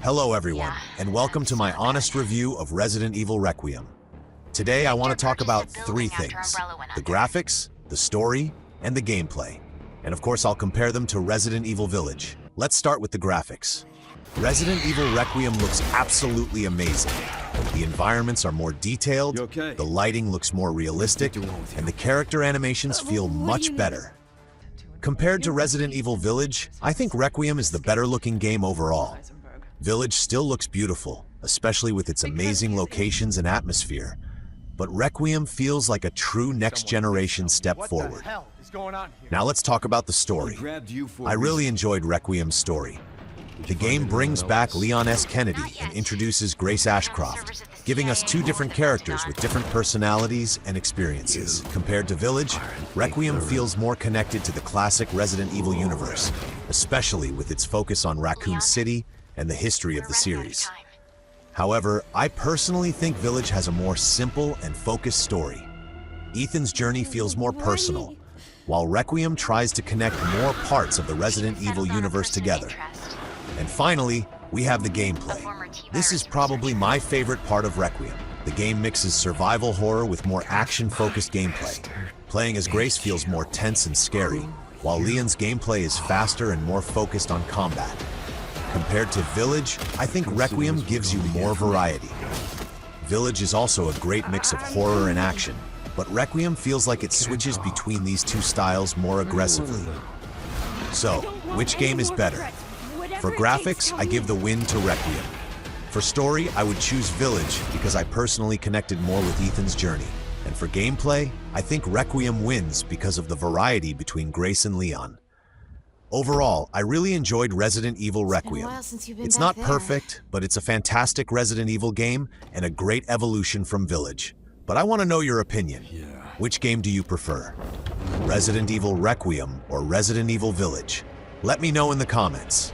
Hello everyone, and welcome to my honest review of Resident Evil Requiem. Today I want to talk about three things: the graphics, the story, and the gameplay. And of course I'll compare them to Resident Evil Village. Let's start with the graphics. Resident Evil Requiem looks absolutely amazing. The environments are more detailed, the lighting looks more realistic, and the character animations feel much better. Compared to Resident Evil Village, I think Requiem is the better-looking game overall. Village still looks beautiful, especially with its amazing locations and atmosphere, but Requiem feels like a true next-generation step forward. Now let's talk about the story. I really enjoyed Requiem's story. The game brings back Leon S. Kennedy and introduces Grace Ashcroft, giving us two different characters with different personalities and experiences. Compared to Village, Requiem feels more connected to the classic Resident Evil universe, especially with its focus on Raccoon City and the history of the series. However, I personally think Village has a more simple and focused story. Ethan's journey feels more personal, while Requiem tries to connect more parts of the Resident Evil universe together. And finally, we have the gameplay. This is probably my favorite part of Requiem. The game mixes survival horror with more action-focused gameplay. Playing as Grace feels more tense and scary, while Leon's gameplay is faster and more focused on combat. Compared to Village, I think Requiem gives you more variety. Village is also a great mix of horror and action, but Requiem feels like it switches between these two styles more aggressively. So, which game is better? For graphics, I give the win to Requiem. For story, I would choose Village because I personally connected more with Ethan's journey. And for gameplay, I think Requiem wins because of the variety between Grace and Leon. Overall, I really enjoyed Resident Evil Requiem. It's not perfect, but it's a fantastic Resident Evil game and a great evolution from Village. But I want to know your opinion. Which game do you prefer? Resident Evil Requiem or Resident Evil Village? Let me know in the comments.